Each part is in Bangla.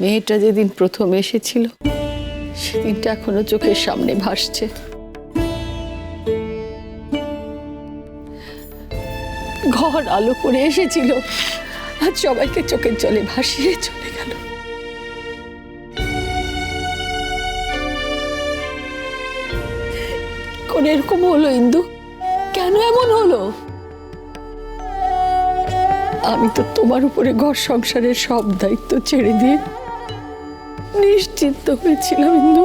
মেয়েটা যেদিন প্রথম এসেছিল সেদিনটা এখনো চোখের সামনে ভাসছে। ঘর আলো করে এসেছিল, আজ সবাইকে চোখের জলে ভাসিয়ে চলে গেল। কোন এরকম হলো ইন্দু? কেন এমন হলো? আমি তো তোমার উপরে ঘর সংসারের সব দায়িত্ব ছেড়ে দিয়ে নিশ্চিন্ত হয়েছিলাম ইন্দু।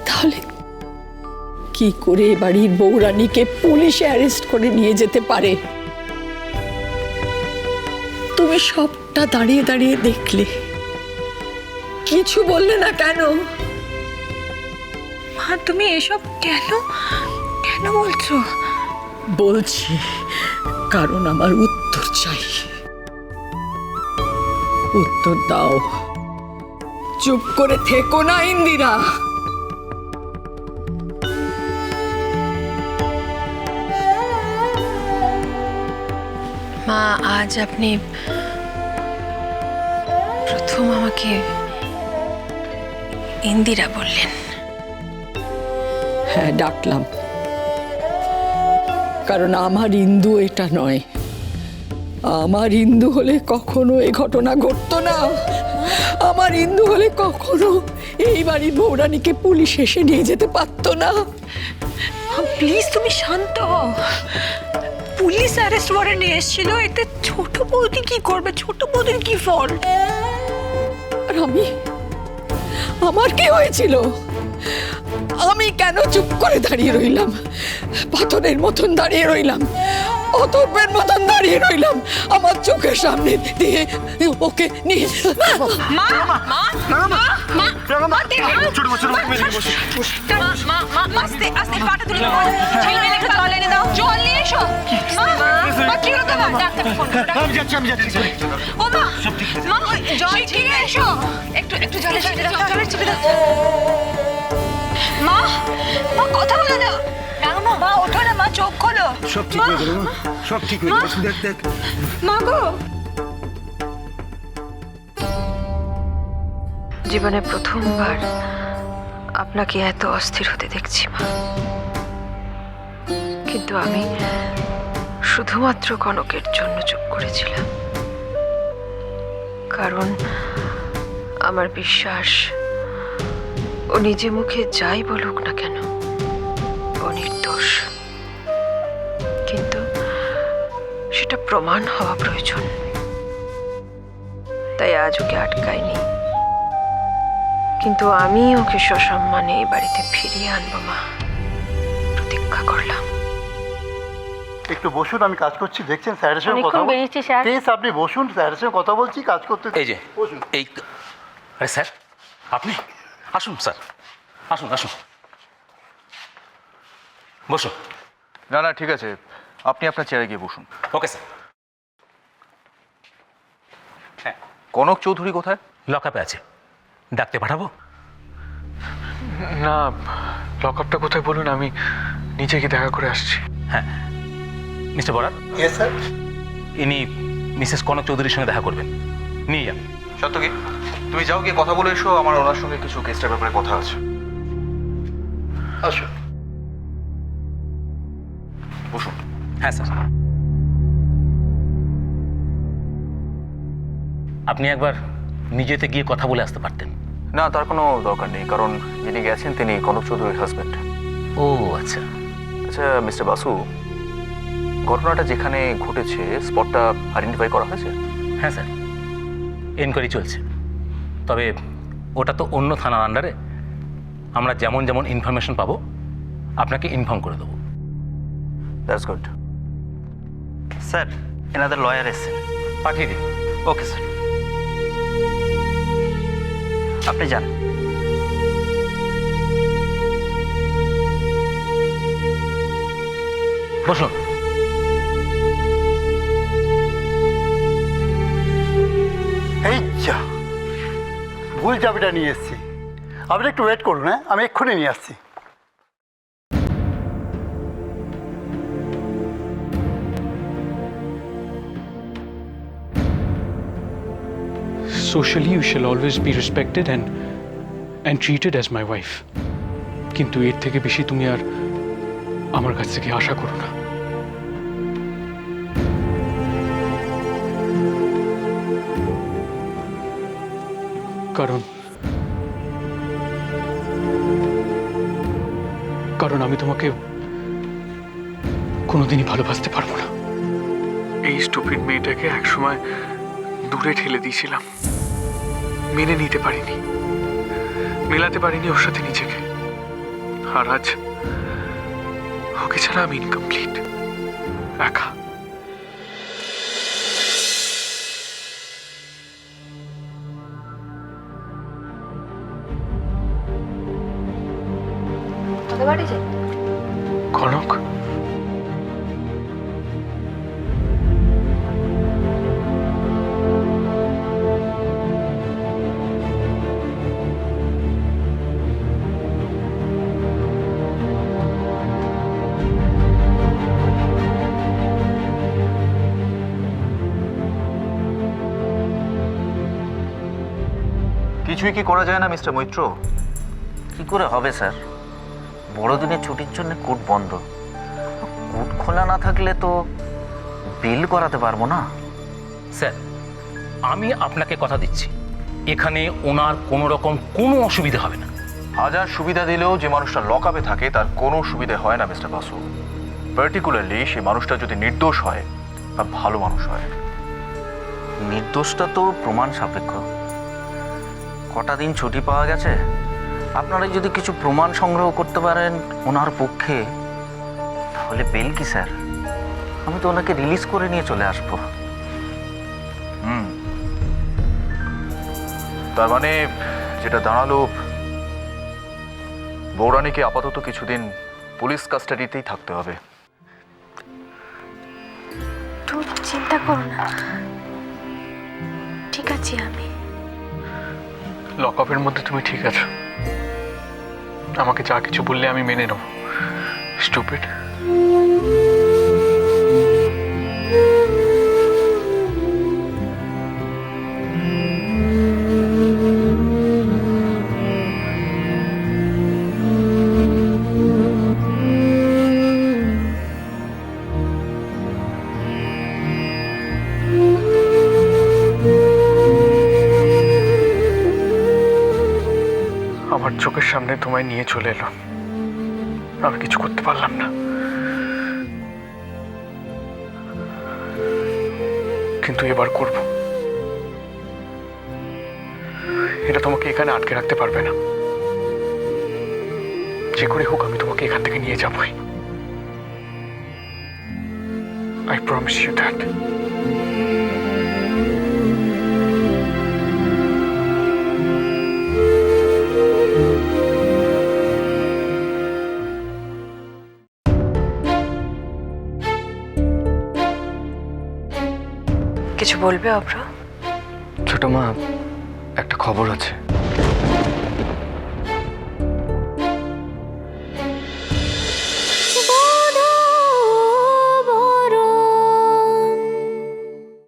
তাহলে কি করে বাড়ির বউরানীকে পুলিশে অ্যারেস্ট করে নিয়ে যেতে পারে? তুমি সবটা দাঁড়িয়ে দাঁড়িয়ে দেখলে, কিছু বললে না কেন? মা তুমি এসব কেন কেন বলছো? বলছি কারণ আমার উত্তর চাই। উত্তর দাও, চুপ করে থেকো না ইন্দিরা। মা আজ আপনি প্রথম আমাকে ইন্দিরা বললেন। হ্যাঁ, ডাকলাম, কারণ আমার ইন্দু এটা নয়। আমার ইন্দু হলে কখনো এই ঘটনা ঘটতো না। আমার ইন্দু হলে কখনো এই বাড়ির বউরানীকে পুলিশ এসে নিয়ে যেতে পারতো না। প্লিজ তুমি শান্ত হও। পুলিশ অ্যারেস্ট ওয়ারেন্ট নিয়ে এসেছিল, এতে ছোট বৌদি কি করবে? ছোট বৌদির কি ফল্ট? আর আমার কি হয়েছিল? আমি কেন চুপ করে দাঁড়িয়ে রইলাম? পাথরের মতন দাঁড়িয়ে রইলাম, অতর্বের মতন দাঁড়িয়ে রইলাম। আমার চোখের সামনে দিয়ে ওকে নিয়ে মা মা মা মা মা ছোট বছর আস্তে আস্তে পাটা তুলে দাও। ছেলেমেয়ে একটু জল এনে দাও। জল নিয়ে এসো। মা কি হলো তোমার? ডাক্তার ফোন করো। আমি যাচ্ছি। ও মা মা জল ঠিক এসো। একটু জলে ছিটে দাও। জলে ছিটে দাও। মা মা কথা বলে দাও। মা ওঠো না, মা চোখ খোলো। সব ঠিক হয়ে গেল, সব ঠিক হয়ে গেল। দেখ মা গো। জীবনে প্রথমবার আপনাকে এত অস্থির হতে দেখছি মা। কিন্তু আমি শুধুমাত্র কনকের জন্য চুপ করেছিলাম, কারণ আমার বিশ্বাস ও নিজে মুখে যাই বলুক না কেন ও নির্দোষ। কিন্তু সেটা প্রমাণ হওয়া প্রয়োজন। তাই আজ ওকে আটকাইনি, কিন্তু আমি ওকে সসম্মানে এই বাড়িতে ফিরিয়ে আনবো মা। প্রতীক্ষা করলাম। একটু বসুন, আমি কাজ করছি। দেখছেন স্যারের সঙ্গে কথা বলছি। প্লিজ আপনি বসুন, স্যারের সঙ্গে কথা বলছি, কাজ করতে। এই যে বসুন। এই আরে স্যার, আপনি আসুন স্যার, আসুন বসুন। না ঠিক আছে, আপনি আপনার চেয়ারে গিয়ে বসুন। Okay sir. হ্যাঁ, কনক চৌধুরী কোথায়? লকআপে আছে, ডাকতে পাঠাবো? না, লকআপটা কোথায় বলুন, আমি নিচে গিয়ে দেখা করে আসছি। হ্যাঁ, মিস্টার বরাত, ইয়েস স্যার। ইনি মিসেস কনক চৌধুরীর সঙ্গে দেখা করবেন, নিয়ে যান। সত্য কি? তুমি যাও গিয়ে কথা বলে এসো, আমার ওনার সঙ্গে কিছু কেসটার ব্যাপারে কথা আছে। আসুন। বসুন। হ্যাঁ স্যার। আপনি একবার নিজেতে গিয়ে কথা বলে আসতে পারতেন। না, তার কোনো দরকার নেই, কারণ যিনি গেছেন তিনি কনক চৌধুরীর হাজব্যান্ড। ও আচ্ছা। আচ্ছা মিস্টার বাসু, ঘটনাটা যেখানে ঘটেছে স্পটটা আইডেন্টিফাই করা হয়েছে? হ্যাঁ স্যার, এনকোয়ারি চলছে। তবে ওটা তো অন্য থানার আন্ডারে। আমরা যেমন ইনফরমেশন পাবো আপনাকে ইনফর্ম করে দেবো। That's good. স্যার, এনাদের লয়ার এসেছেন। পাঠিয়ে দিন। ওকে স্যার, আপনি যান। বসুন। এই যা, ভুল চাবিটা নিয়ে এসেছি। আপনি একটু ওয়েট করুন, হ্যাঁ, আমি এক্ষুনি নিয়ে আসছি। socially you shall always be respected and treated as my wife. কিন্তু এর থেকে বেশি তুমি আর আমার কাছ থেকে আশা করো না। কারণ আমি তোমাকে কোনোদিনই ভালোবাসতে পারবো না। এই স্টুপিড মেয়েটাকে একসময় দূরে ঠেলে দিয়েছিলাম, মেনে নিতে পারিনি, মেলাতে পারিনি ওর সাথে নিজেকে। আর আজ ওকে ছাড়া আমি ইনকমপ্লিট, একা। কনক, কিছুই কি করা যায় না মিস্টার মৈত্র? কি করে হবে স্যার? বড়দিনের ছুটির জন্য কোর্ট বন্ধ। কোর্ট খোলা না থাকলে তো বিল করাতে পারবো না। স্যার, আমি আপনাকে কথা দিচ্ছি, এখানে ওনার কোনো রকম কোনো অসুবিধা হবে না। হাজার সুবিধা দিলেও যে মানুষটা লকআপে থাকে তার কোনো সুবিধা হয় না মিস্টার বাসু। পার্টিকুলারলি সেই মানুষটা যদি নির্দোষ হয় বা ভালো মানুষ হয়। নির্দোষটা তো প্রমাণ সাপেক্ষ। কটা দিন ছুটি পাওয়া গেছে, আপনারা যদি কিছু প্রমাণ সংগ্রহ করতে পারেন ওনার পক্ষে, তাহলে বেল কি স্যার? আমি তো ওনাকে রিলিজ করে নিয়ে চলে আসবো। তার মানে যেটা দাঁড়ালো, বৌরানীকে আপাতত কিছুদিন পুলিশ কাস্টাডিতেই থাকতে হবে। তুমি চিন্তা করো না, ঠিক আছে। আমি লকআপের মধ্যে তুমি ঠিক আছো, আমাকে যা কিছু বললে আমি মেনে নেব। স্টুপিড। আমার চোখের সামনে তোমায় নিয়ে চলে এলো, আমি কিছু করতে পারলাম না। কিন্তু এবার করব। এটা তোমাকে এখানে আটকে রাখতে পারবে না। যে করে হোক আমি তোমাকে এখান থেকে নিয়ে যাবই। I promise you that. কিছু বলবে অভ্র? ছোট মা, একটা খবর আছে।